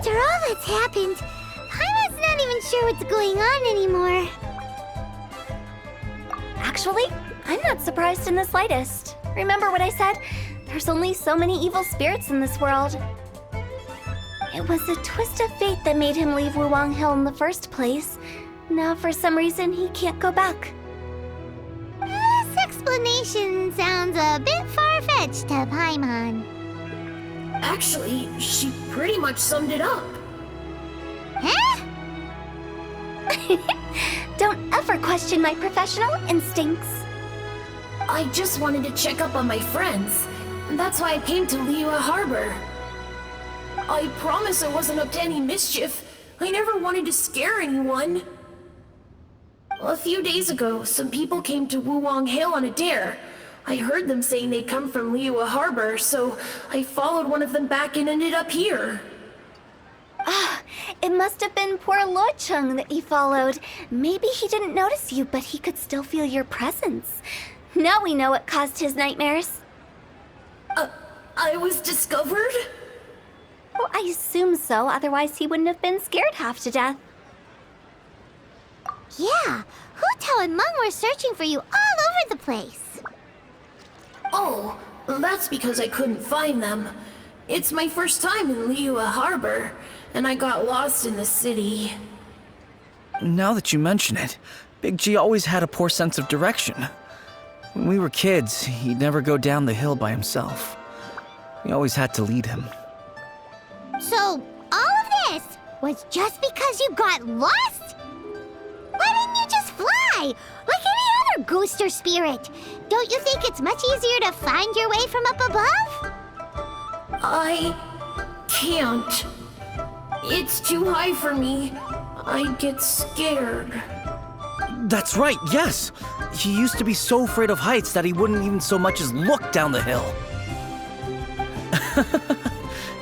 After all that's happened, Paimon's not even sure what's going on anymore. Actually, I'm not surprised in the slightest. Remember what I said? There's only so many evil spirits in this world. It was a twist of fate that made him leave Wuwang Hill in the first place. Now, for some reason, he can't go back. This explanation sounds a bit far-fetched to Paimon. Actually, she pretty much summed it up. Huh? Don't ever question my professional instincts. I just wanted to check up on my friends. That's why I came to Liyue Harbor. I promise I wasn't up to any mischief. I never wanted to scare anyone. A few days ago, some people came to Wuwang Hill on a dare. I heard them saying they'd come from Liyue Harbor, so I followed one of them back and ended up here. It must have been poor Luocheng that you followed. Maybe he didn't notice you, but he could still feel your presence. Now we know what caused his nightmares. I was discovered? Well, I assume so, otherwise he wouldn't have been scared half to death. Yeah, Hu Tao and Meng were searching for you all over the place. Oh, that's because I couldn't find them. It's my first time in Liyue Harbor, and I got lost in the city. Now that you mention it, Big G always had a poor sense of direction. When we were kids, he'd never go down the hill by himself. We always had to lead him. So, all of this was just because you got lost? Why didn't you just fly? Like any other ghost or spirit? Don't you think it's much easier to find your way from up above? I can't. It's too high for me. I get scared. That's right, yes! He used to be so afraid of heights that he wouldn't even so much as look down the hill.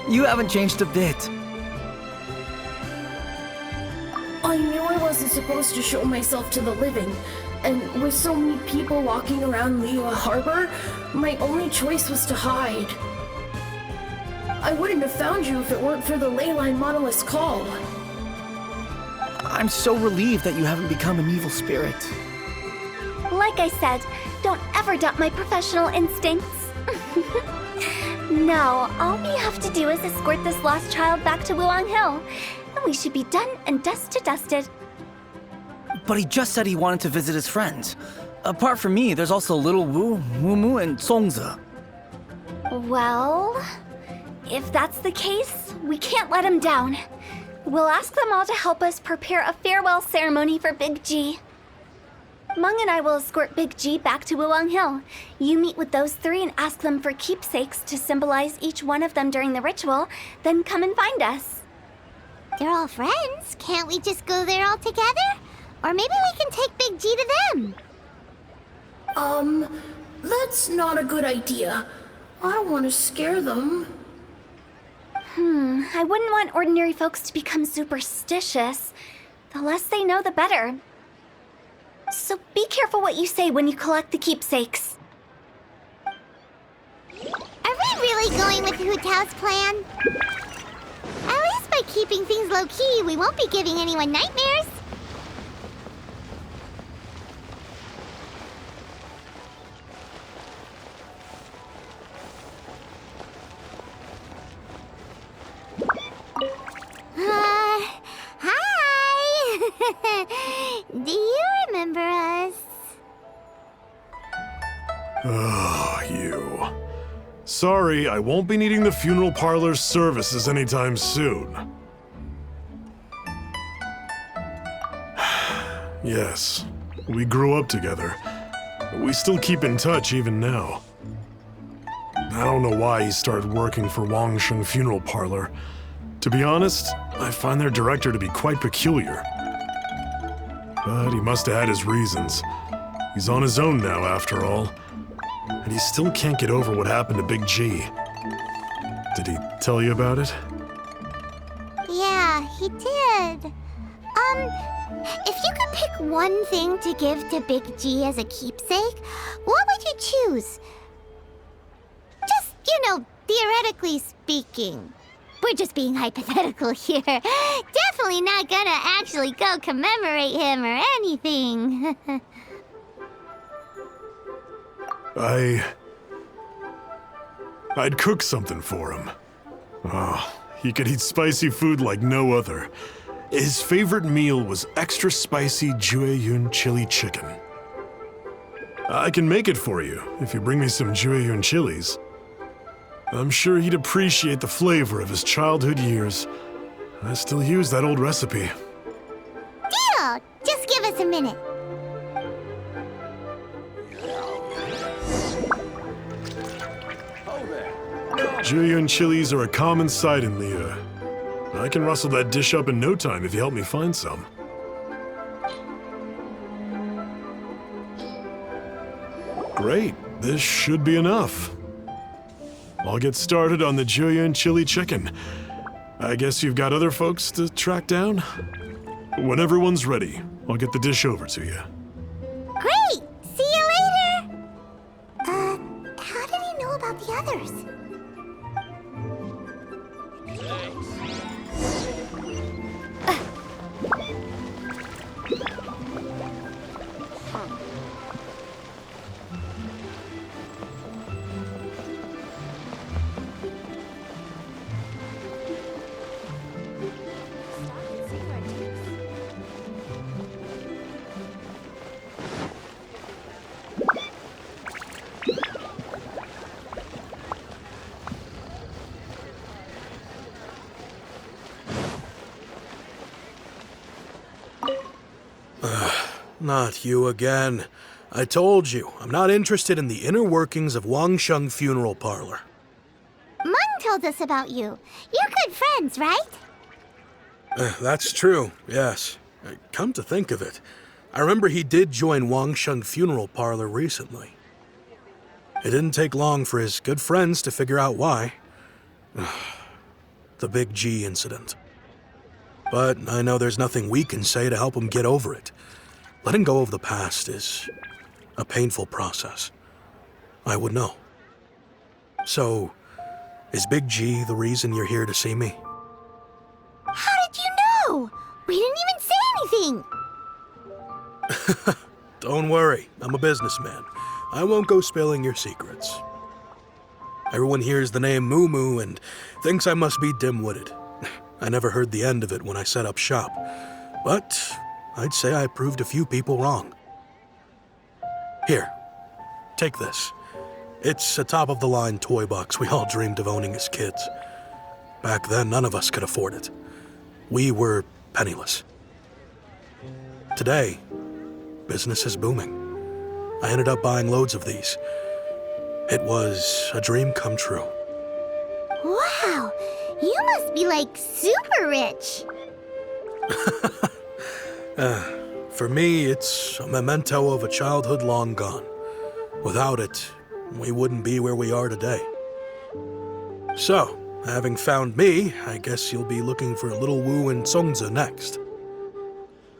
You haven't changed a bit. I knew I wasn't supposed to show myself to the living, and with so many people walking around Liyue Harbor, my only choice was to hide. I wouldn't have found you if it weren't for the Leyline Monolith's call. I'm so relieved that you haven't become an evil spirit. Like I said, don't ever doubt my professional instincts. Now, all we have to do is escort this lost child back to Wuwang Hill, and we should be done and dust to dusted. But he just said he wanted to visit his friends. Apart from me, there's also Little Wu, Mumu, and Songzi. Well, if that's the case, we can't let him down. We'll ask them all to help us prepare a farewell ceremony for Big G. Meng and I will escort Big G back to Wuwang Hill. You meet with those three and ask them for keepsakes to symbolize each one of them during the ritual, then come and find us. They're all friends. Can't we just go there all together? Or maybe we can take Big G to them. That's not a good idea. I don't want to scare them. I wouldn't want ordinary folks to become superstitious. The less they know, the better. So be careful what you say when you collect the keepsakes. Are we really going with Hu Tao's plan? At least by keeping things low-key, we won't be giving anyone nightmares. Hi! Do you remember us? Oh, you. Sorry, I won't be needing the funeral parlor's services anytime soon. Yes, we grew up together. But we still keep in touch even now. I don't know why he started working for Wangsheng Funeral Parlor. To be honest, I find their director to be quite peculiar. But he must have had his reasons. He's on his own now, after all. And he still can't get over what happened to Big G. Did he tell you about it? Yeah, he did. If you could pick one thing to give to Big G as a keepsake, what would you choose? Just, theoretically speaking. we're just being hypothetical here. Definitely not gonna actually go commemorate him or anything. I'd cook something for him. Oh, he could eat spicy food like no other. His favorite meal was extra spicy Jueyun chili chicken. I can make it for you if you bring me some Jueyun chilies. I'm sure he'd appreciate the flavor of his childhood years. I still use that old recipe. Deal! Just give us a minute. Jueyun chilies are a common sight in Liyue. I can rustle that dish up in no time if you help me find some. Great, this should be enough. I'll get started on the Jueyun chili chicken. I guess you've got other folks to track down? When everyone's ready, I'll get the dish over to you. Great! See you later! How did he know about the others? Not you again. I told you, I'm not interested in the inner workings of Wangsheng Funeral Parlor. Mung told us about you. You're good friends, right? That's true, yes. Come to think of it, I remember he did join Wangsheng Funeral Parlor recently. It didn't take long for his good friends to figure out why. The Big G incident. But I know there's nothing we can say to help him get over it. Letting go of the past is a painful process. I would know. So, is Big G the reason you're here to see me? How did you know? We didn't even say anything. Don't worry, I'm a businessman. I won't go spilling your secrets. Everyone hears the name Moo Moo and thinks I must be dim-witted. I never heard the end of it when I set up shop. But I'd say I proved a few people wrong. Here, take this. It's a top-of-the-line toy box we all dreamed of owning as kids. Back then, none of us could afford it. We were penniless. Today, business is booming. I ended up buying loads of these. It was a dream come true. Wow, you must be like super rich. For me, it's a memento of a childhood long gone. Without it, we wouldn't be where we are today. So, having found me, I guess you'll be looking for Little Wu and Songzi next.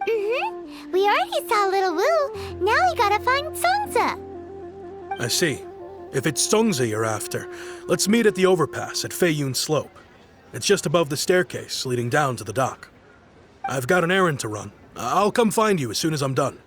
Mm-hmm. We already saw Little Wu. Now we gotta find Songzi. I see. If it's Songzi you're after, let's meet at the overpass at Feiyun Slope. It's just above the staircase leading down to the dock. I've got an errand to run. I'll come find you as soon as I'm done.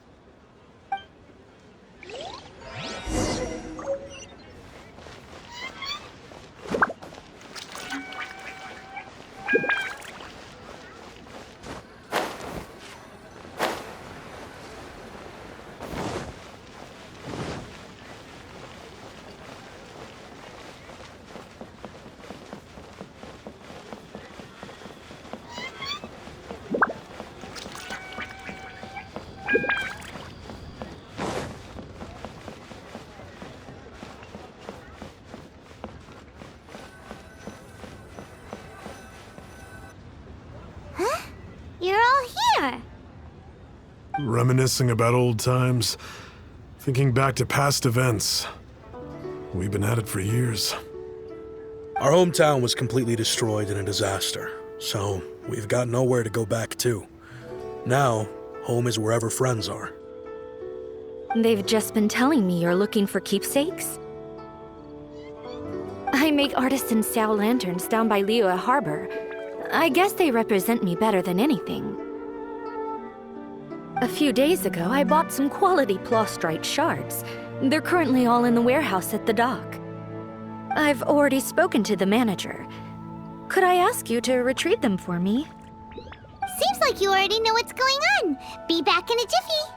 You're all here. Reminiscing about old times, thinking back to past events. We've been at it for years. Our hometown was completely destroyed in a disaster, so we've got nowhere to go back to. Now, home is wherever friends are. They've just been telling me you're looking for keepsakes? I make artisan Xiao lanterns down by Liyue Harbor. I guess they represent me better than anything. A few days ago, I bought some quality plastrite shards. They're currently all in the warehouse at the dock. I've already spoken to the manager. Could I ask you to retrieve them for me? Seems like you already know what's going on. Be back in a jiffy.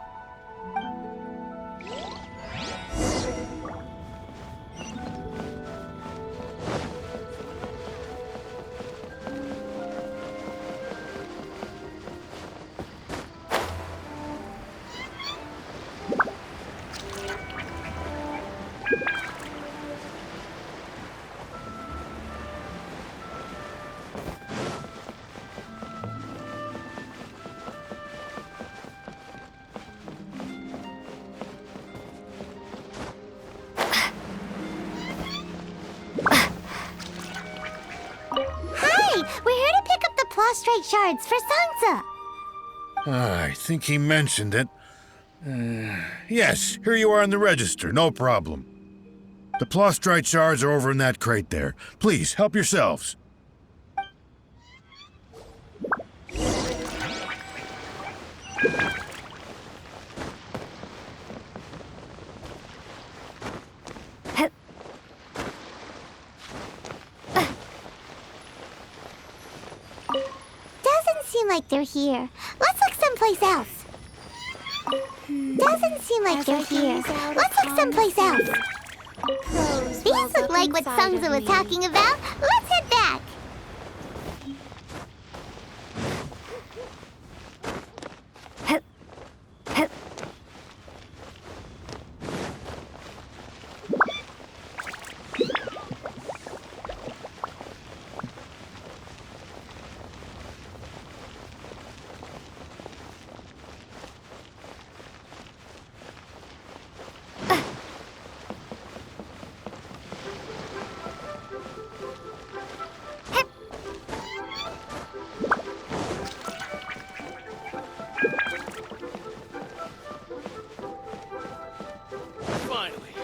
We're here to pick up the plastrite shards for Sansa. I think he mentioned it. Yes, here you are in the register, no problem. The plastrite shards are over in that crate there. Please, help yourselves. Doesn't seem like they're here. Let's look someplace else. Doesn't seem like they're here. Let's look someplace else. These look like what Sansa was talking about. Let's head back.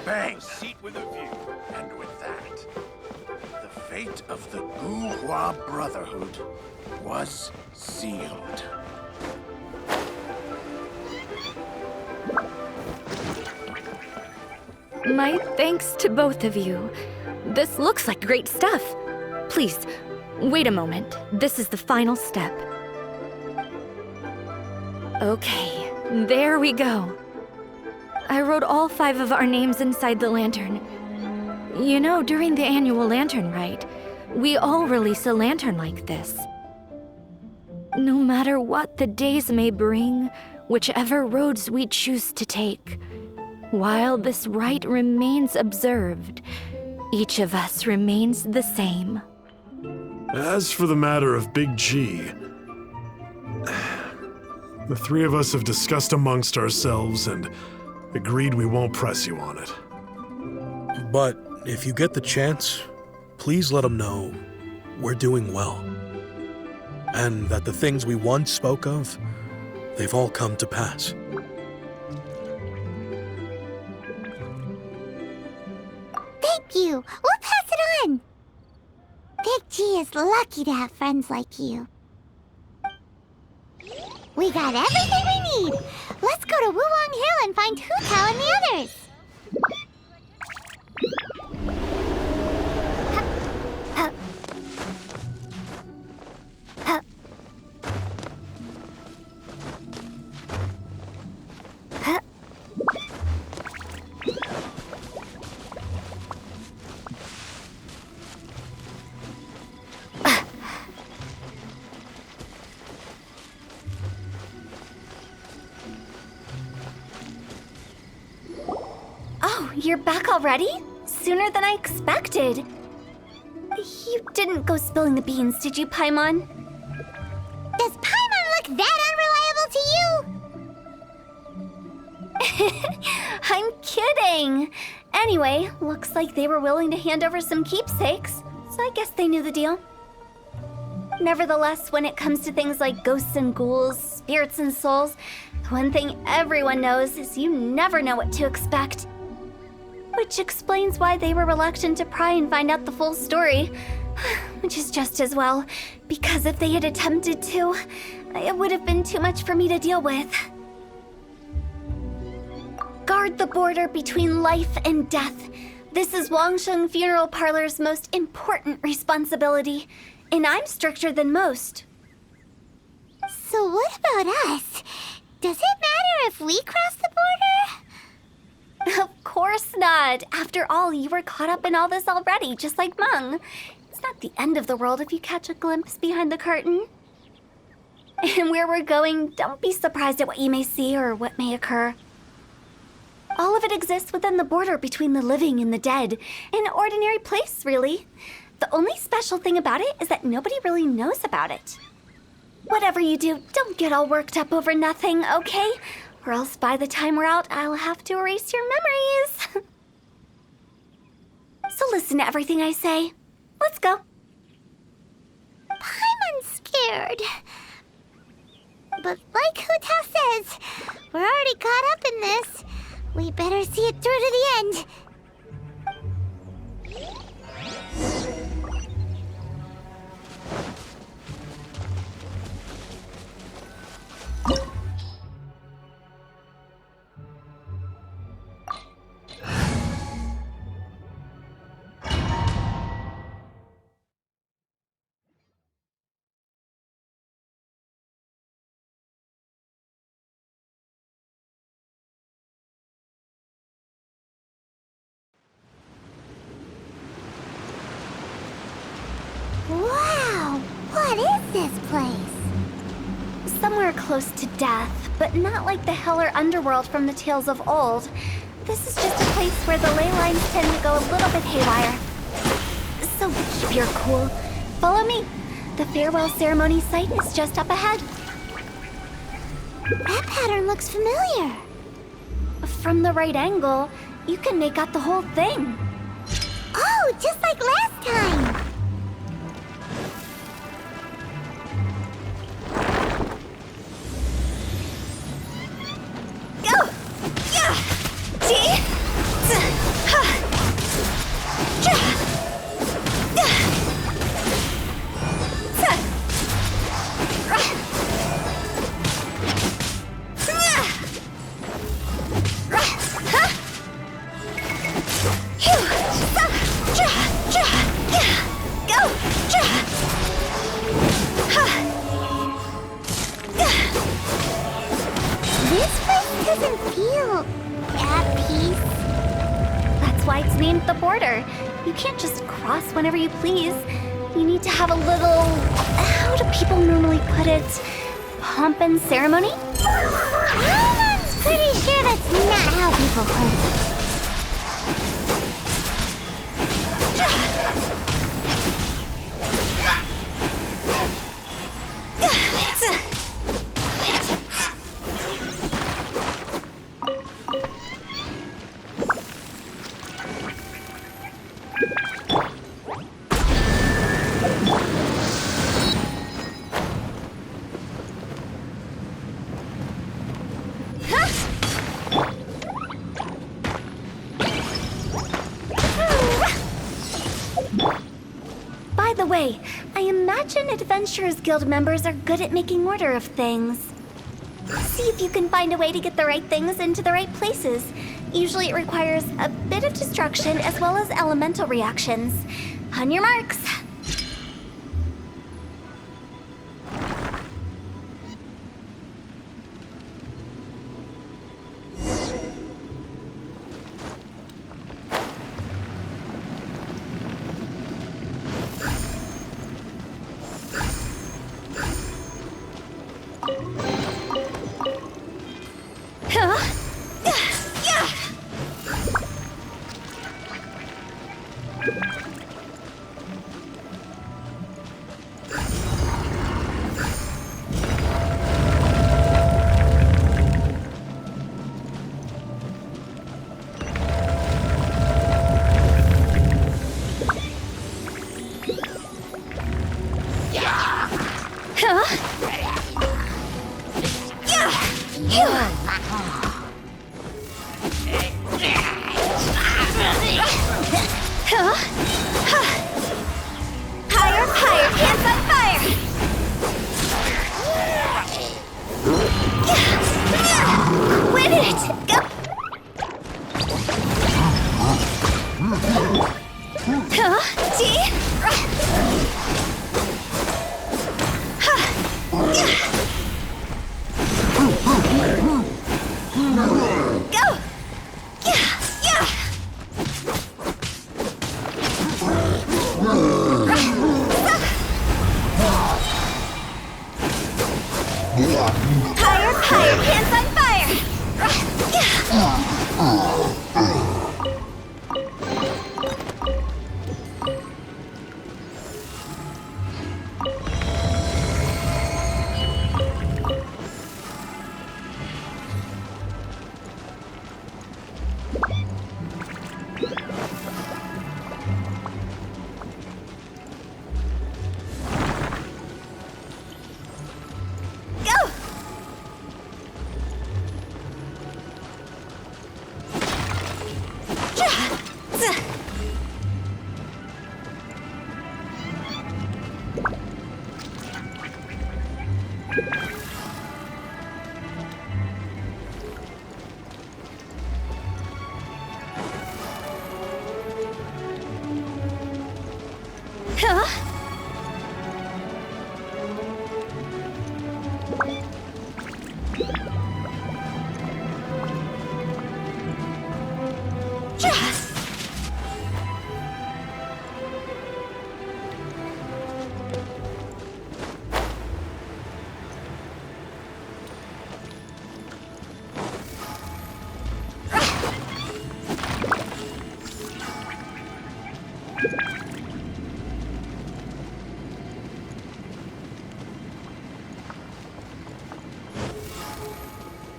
Bang! Seat with a view. And with that, the fate of the Gu Brotherhood was sealed. My thanks to both of you. This looks like great stuff. Please, wait a moment. This is the final step. Okay, there we go. I wrote all 5 of our names inside the lantern. You know, during the annual lantern rite, we all release a lantern like this. No matter what the days may bring, whichever roads we choose to take, while this rite remains observed, each of us remains the same. As for the matter of Big G, the 3 of us have discussed amongst ourselves and agreed we won't press you on it. But if you get the chance, please let them know we're doing well. And that the things we once spoke of, they've all come to pass. Thank you. We'll pass it on. Big G is lucky to have friends like you. We got everything we need. Let's go to Wulong Hill and find Hu Tao and the others. You're back already? Sooner than I expected. You didn't go spilling the beans, did you, Paimon? Does Paimon look that unreliable to you? I'm kidding. Anyway, looks like they were willing to hand over some keepsakes, so I guess they knew the deal. Nevertheless, when it comes to things like ghosts and ghouls, spirits and souls, one thing everyone knows is you never know what to expect. Which explains why they were reluctant to pry and find out the full story. Which is just as well, because if they had attempted to, it would have been too much for me to deal with. Guard the border between life and death. This is Wangsheng Funeral Parlor's most important responsibility, and I'm stricter than most. So what about us? Does it matter if we cross the border? Of course not. After all, you were caught up in all this already, just like Meng. It's not the end of the world if you catch a glimpse behind the curtain. And where we're going, don't be surprised at what you may see or what may occur. All of it exists within the border between the living and the dead. An ordinary place, really. The only special thing about it is that nobody really knows about it. Whatever you do, don't get all worked up over nothing, okay? Or else by the time we're out, I'll have to erase your memories. So listen to everything I say. Let's go. I'm unscared. But like Hu Tao says, we're already caught up in this. We better see it through to the end. Wow! What is this place? Somewhere close to death, but not like the hell or underworld from the tales of old. This is just a place where the ley lines tend to go a little bit haywire. So keep your cool. Follow me. The farewell ceremony site is just up ahead. That pattern looks familiar. From the right angle, you can make out the whole thing. Oh, just like last time. Go! Yeah! See? Ha! Ja! This place doesn't feel at peace. That's why it's named the border. You can't just cross whenever you please. You need to have a little... how do people normally put it? Pomp and ceremony? I'm pretty sure that's not how people put it. By the way, I imagine Adventurers Guild members are good at making order of things. See if you can find a way to get the right things into the right places. Usually it requires a bit of destruction as well as elemental reactions. On your marks. Right, go! G! Go! Yeah! Higher, higher, pants on fire! Go! Huh?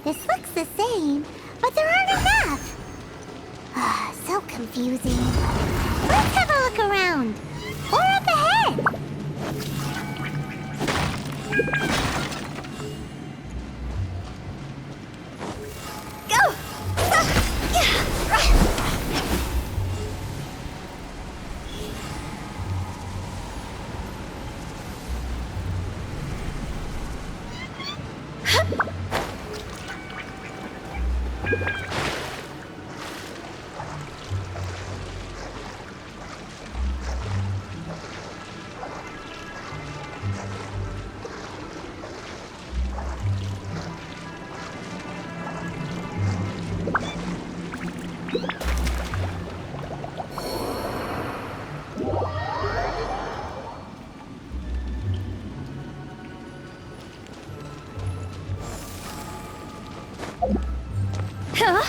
This looks the same, but there aren't enough. So confusing. Let's have a look around. Or up ahead. Go! Huh?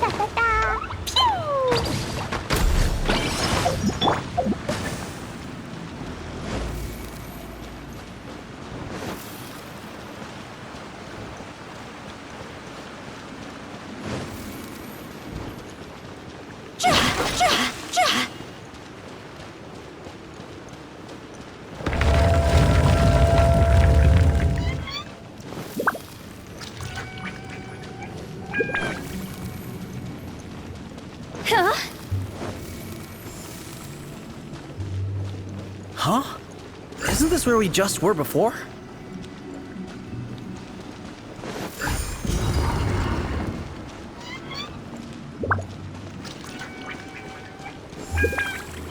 Ta-ta-ta. Pew! Huh? Huh? Isn't this where we just were before?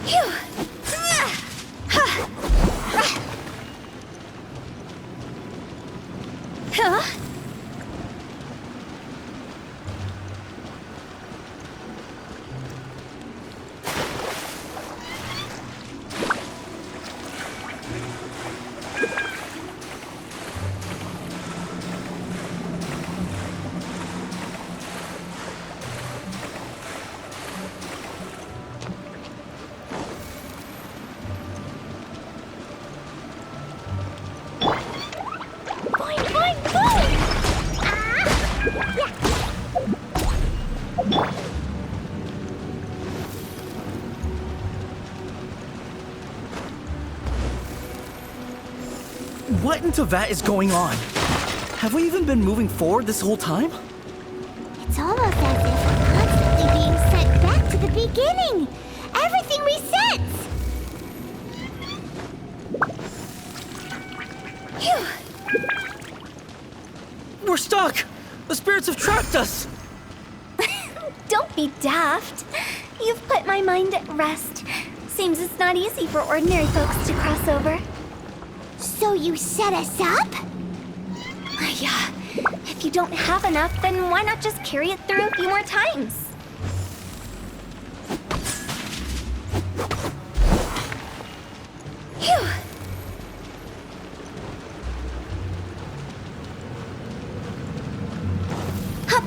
Phew! Huh? What in Tevat is going on? Have we even been moving forward this whole time? It's almost as if we're constantly being sent back to the beginning. Everything resets. We're stuck! The spirits have trapped us! Don't be daft. You've put my mind at rest. Seems it's not easy for ordinary folks to cross over. So you set us up? Yeah. If you don't have enough, then why not just carry it through a few more times? Phew. Hup.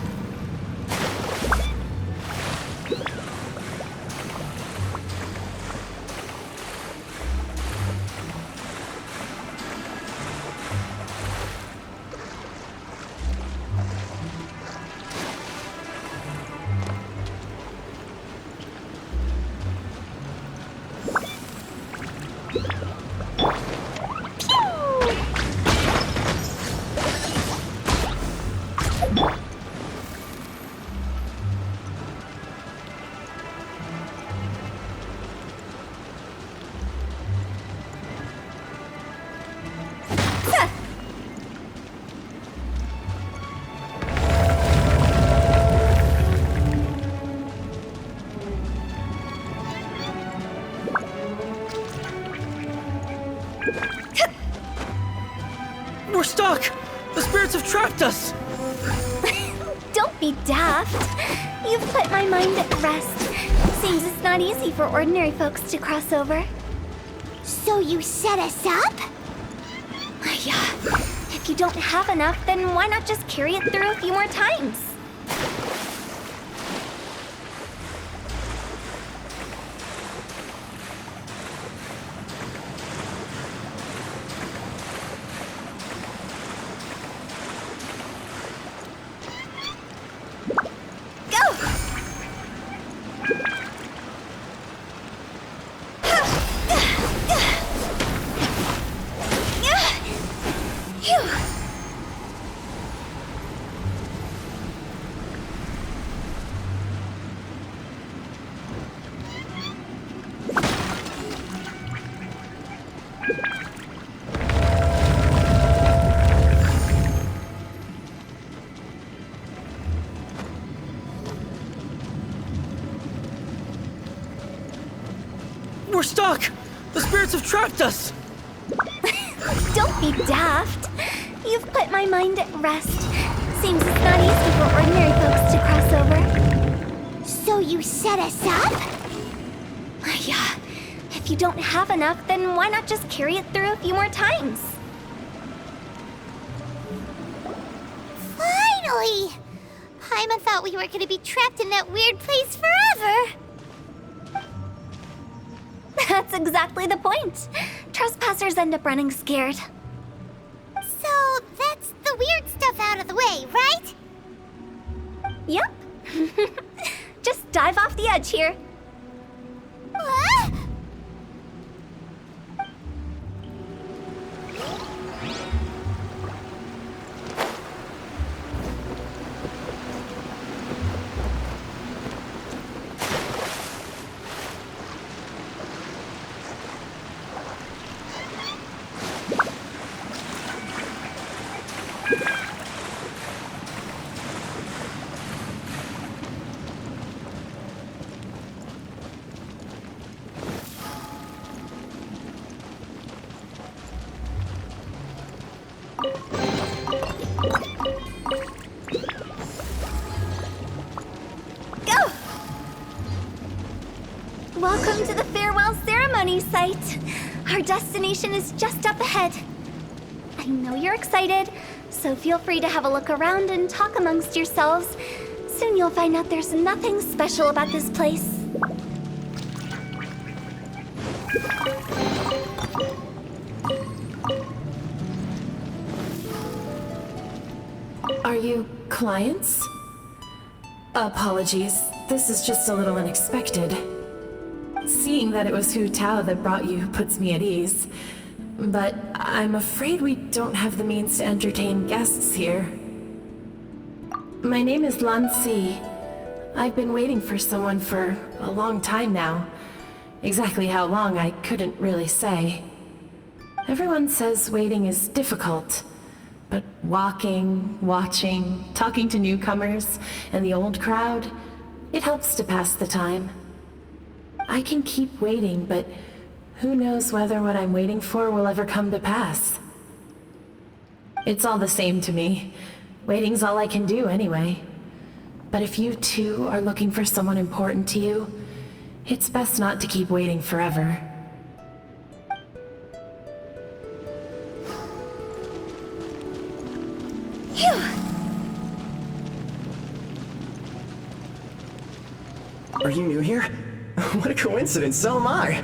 We're stuck! The spirits have trapped us! Don't be daft. You've put my mind at rest. Seems it's not easy for ordinary folks to cross over. So you set us up? Yeah. If you don't have enough, then why not just carry it through a few more times? We're stuck! The spirits have trapped us! Don't be daft. You've put my mind at rest. Seems it's not easy for ordinary folks to cross over. So you set us up? Yeah. If you don't have enough, then why not just carry it through a few more times? Finally! Paimon thought we were gonna be trapped in that weird place forever. That's exactly the point. Trespassers end up running scared. So that's the weird stuff out of the way, right? Yep. Just dive off the edge here. What? Go! Welcome to the farewell ceremony site. Our destination is just up ahead. I know you're excited, so feel free to have a look around and talk amongst yourselves. Soon you'll find out there's nothing special about this place. Are you clients? Apologies, this is just a little unexpected. Seeing that it was Hu Tao that brought you puts me at ease. But I'm afraid we don't have the means to entertain guests here. My name is Lan Si. I've been waiting for someone for a long time now. Exactly how long, I couldn't really say. Everyone says waiting is difficult, but walking, watching, talking to newcomers, and the old crowd, it helps to pass the time. I can keep waiting, but who knows whether what I'm waiting for will ever come to pass. It's all the same to me. Waiting's all I can do anyway. But if you too are looking for someone important to you, it's best not to keep waiting forever. Are you new here? What a coincidence, so am I!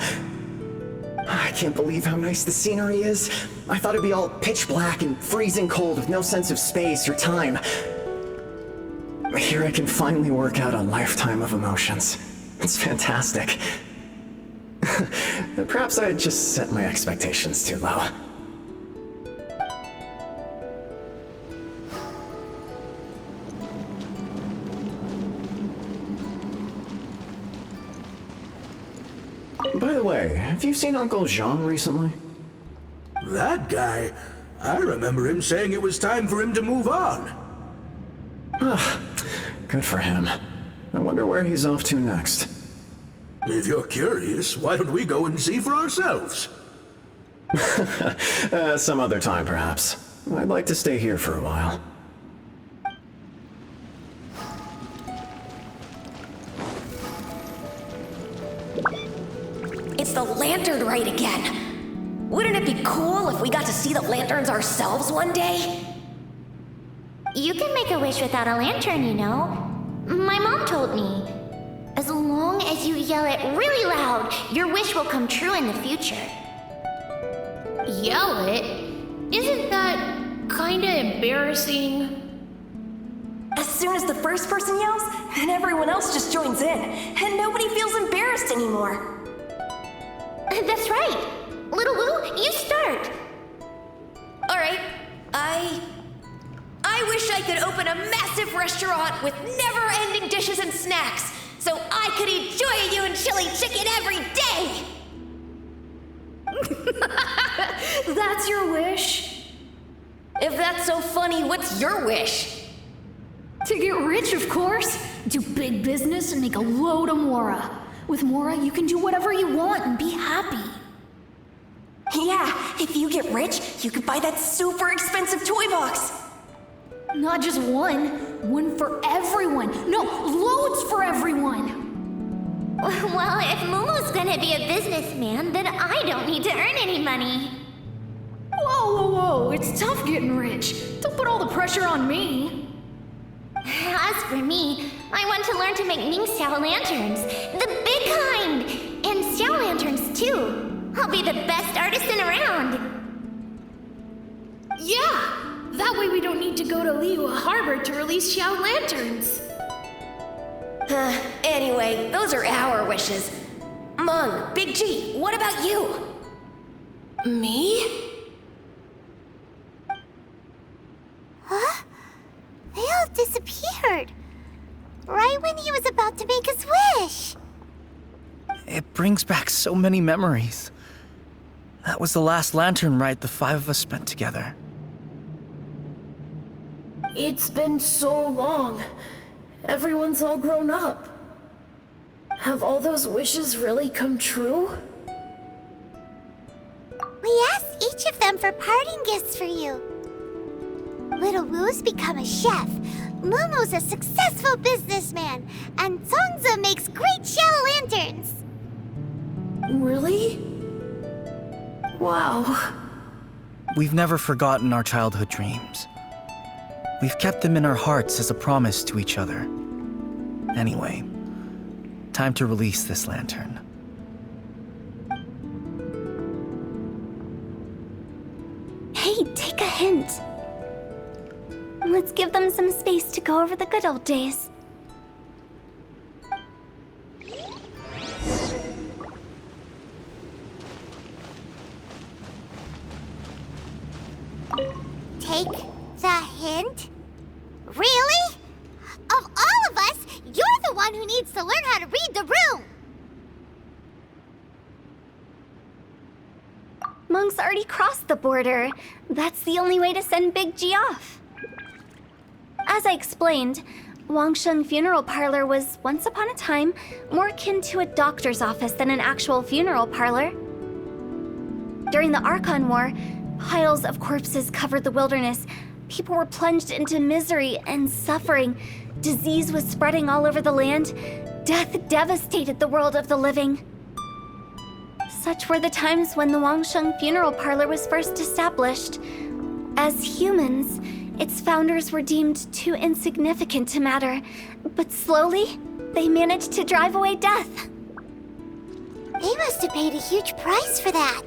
I can't believe how nice the scenery is. I thought it'd be all pitch black and freezing cold with no sense of space or time. Here I can finally work out a lifetime of emotions. It's fantastic. Perhaps I just set my expectations too low. By the way, have you seen Uncle Jean recently? That guy? I remember him saying it was time for him to move on. Good for him. I wonder where he's off to next. If you're curious, why don't we go and see for ourselves? Some other time, perhaps. I'd like to stay here for a while. It's the lantern rite again. Wouldn't it be cool if we got to see the lanterns ourselves one day? You can make a wish without a lantern, you know. My mom told me. As long as you yell it really loud, your wish will come true in the future. Yell it? Isn't that kinda embarrassing? As soon as the first person yells, then everyone else just joins in, and nobody feels embarrassed anymore. That's right. Little Wu, you start. All right, I wish I could open a massive restaurant with never-ending dishes and snacks, so I could eat Joy and chili chicken every day! That's your wish? If that's so funny, what's your wish? To get rich, of course. Do big business and make a load of Mora. With Mora, you can do whatever you want and be happy. Yeah, if you get rich, you could buy that super expensive toy box. Not just one. One for everyone. No, loads for everyone. Well, if Momo's gonna be a businessman, then I don't need to earn any money. Whoa. It's tough getting rich. Don't put all the pressure on me. As for me, I want to learn to make Ning Xiao lanterns. The big kind! And Xiao lanterns, too. I'll be the best artisan around. Yeah! That way we don't need to go to Liyue Harbor to release Xiao lanterns. Anyway, those are our wishes. Mung, Big G, what about you? Me? Huh? They all disappeared. Right when he was about to make his wish. It brings back so many memories. That was the last lantern rite the five of us spent together. It's been so long. Everyone's all grown up. Have all those wishes really come true? We asked each of them for parting gifts for you. Little Wu's become a chef, Momo's a successful businessman, and Zongza makes great Xiao lanterns. Really? Wow. We've never forgotten our childhood dreams. We've kept them in our hearts as a promise to each other. Anyway, time to release this lantern. Hey, take a hint. Let's Let's give them some space to go over the good old days. Take the hint? Really? Of all of us, you're the one who needs to learn how to read the room! Monk's already crossed the border. That's the only way to send Big G off. As I explained, Wangsheng Funeral Parlor was once upon a time more akin to a doctor's office than an actual funeral parlor. During the Archon War, piles of corpses covered the wilderness. People were plunged into misery and suffering. Disease was spreading all over the land. Death devastated the world of the living. Such were the times when the Wangsheng Funeral Parlor was first established. As humans, its founders were deemed too insignificant to matter, but slowly, they managed to drive away death. They must have paid a huge price for that.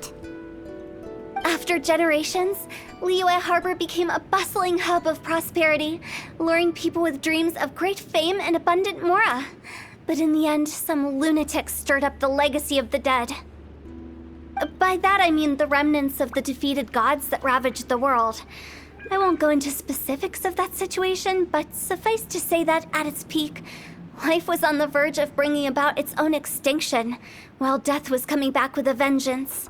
After generations, Liyue Harbor became a bustling hub of prosperity, luring people with dreams of great fame and abundant mora. But in the end, some lunatics stirred up the legacy of the dead. By that I mean the remnants of the defeated gods that ravaged the world. I won't go into specifics of that situation, but suffice to say that at its peak, life was on the verge of bringing about its own extinction, while death was coming back with a vengeance.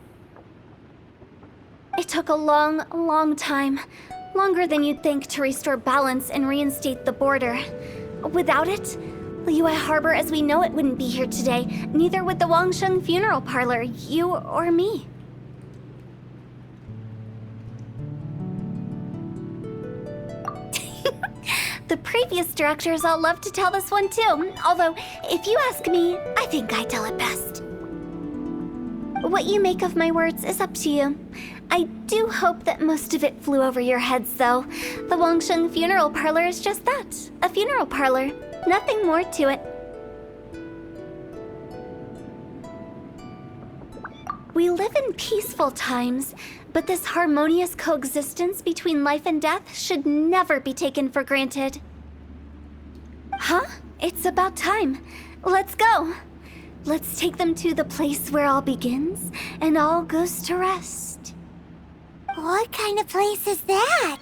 It took a long, long time, longer than you'd think, to restore balance and reinstate the border. Without it, Liyue Harbor as we know it wouldn't be here today, neither would the Wangsheng Funeral Parlor, you or me. The previous directors all love to tell this one too, although, if you ask me, I think I tell it best. What you make of my words is up to you. I do hope that most of it flew over your heads, though. The Wangsheng Funeral Parlor is just that, a funeral parlor. Nothing more to it. We live in peaceful times, but this harmonious coexistence between life and death should never be taken for granted. Huh? It's about time. Let's go. Let's take them to the place where all begins and all goes to rest. What kind of place is that?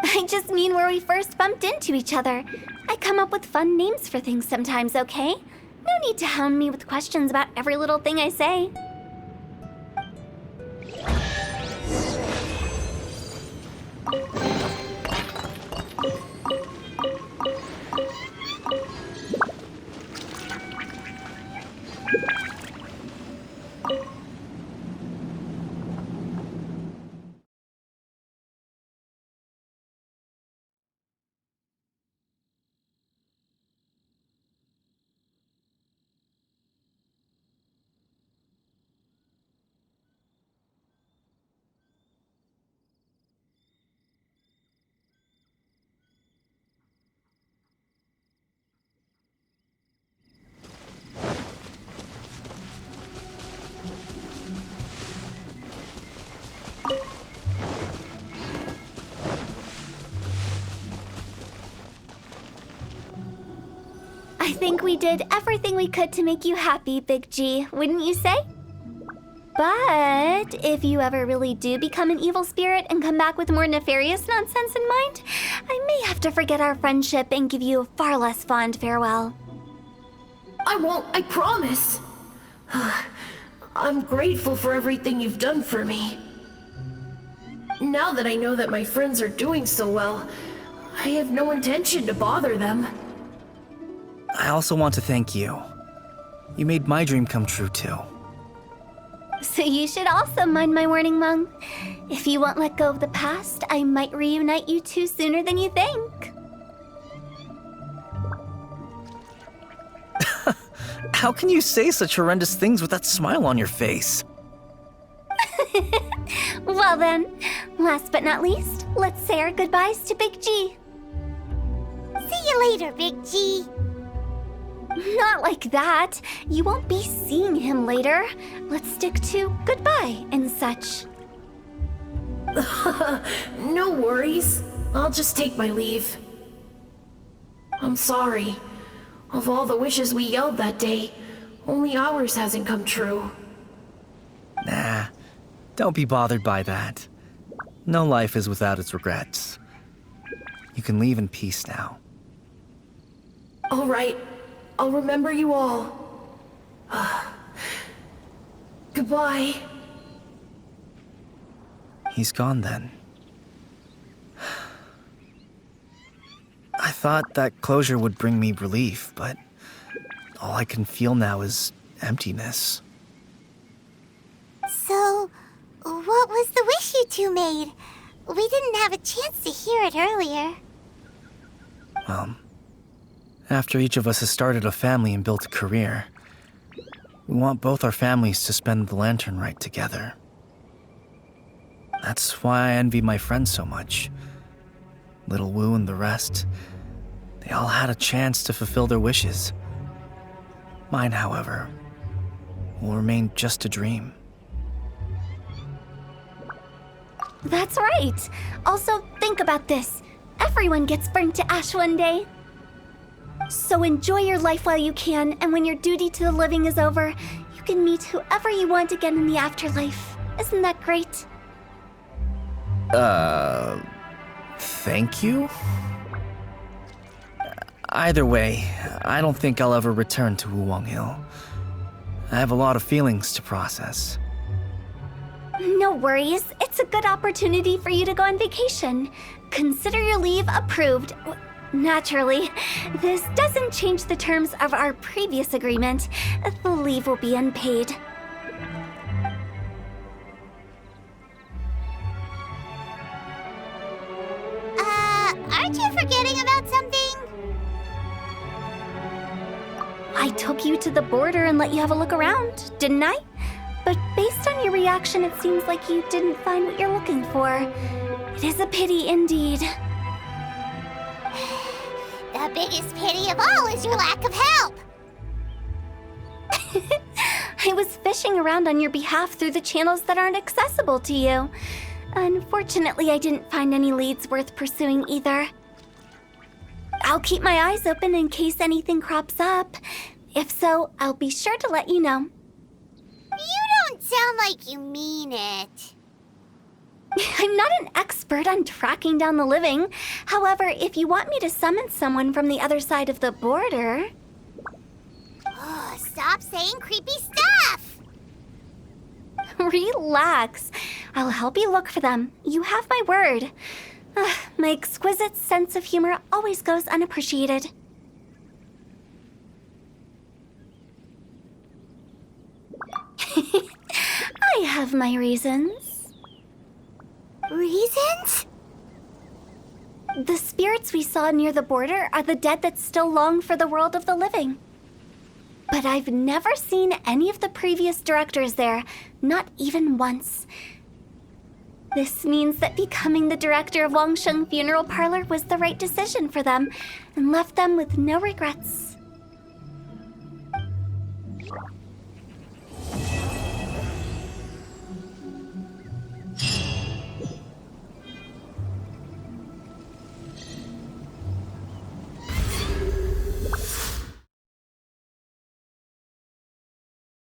I just mean where we first bumped into each other. I come up with fun names for things sometimes, okay? No need to hound me with questions about every little thing I say. I think we did everything we could to make you happy, Big G, wouldn't you say? But if you ever really do become an evil spirit and come back with more nefarious nonsense in mind, I may have to forget our friendship and give you a far less fond farewell. I won't, I promise. I'm grateful for everything you've done for me. Now that I know that my friends are doing so well, I have no intention to bother them. I also want to thank you. You made my dream come true, too. So you should also mind my warning, Mung. If you won't let go of the past, I might reunite you two sooner than you think. How can you say such horrendous things with that smile on your face? Well then, last but not least, let's say our goodbyes to Big G. See you later, Big G. Not like that. You won't be seeing him later. Let's stick to goodbye and such. No worries. I'll just take my leave. I'm sorry. Of all the wishes we yelled that day, only ours hasn't come true. Nah, don't be bothered by that. No life is without its regrets. You can leave in peace now. All right. I'll remember you all. Goodbye. He's gone then. I thought that closure would bring me relief, but all I can feel now is emptiness. So, what was the wish you two made? We didn't have a chance to hear it earlier. After each of us has started a family and built a career, we want both our families to spend the lantern rite together. That's why I envy my friends so much. Little Wu and the rest, they all had a chance to fulfill their wishes. Mine, however, will remain just a dream. That's right. Also, think about this. Everyone gets burnt to ash one day. So enjoy your life while you can, and when your duty to the living is over, you can meet whoever you want again in the afterlife. Isn't that great? Thank you? Either way, I don't think I'll ever return to Wuwang Hill. I have a lot of feelings to process. No worries. It's a good opportunity for you to go on vacation. Consider your leave approved. Naturally, this doesn't change the terms of our previous agreement. The leave will be unpaid. Aren't you forgetting about something? I took you to the border and let you have a look around, didn't I? But based on your reaction, it seems like you didn't find what you're looking for. It is a pity indeed. The biggest pity of all is your lack of help. I was fishing around on your behalf through the channels that aren't accessible to you. Unfortunately, I didn't find any leads worth pursuing either. I'll keep my eyes open in case anything crops up. If so, I'll be sure to let you know. You don't sound like you mean it. I'm not an expert on tracking down the living. However, if you want me to summon someone from the other side of the border... Oh, stop saying creepy stuff! Relax. I'll help you look for them. You have my word. My exquisite sense of humor always goes unappreciated. I have my reasons. Reasons? The spirits we saw near the border are the dead that still long for the world of the living. But I've never seen any of the previous directors there, not even once. This means that becoming the director of Wangsheng Funeral Parlor was the right decision for them, and left them with no regrets.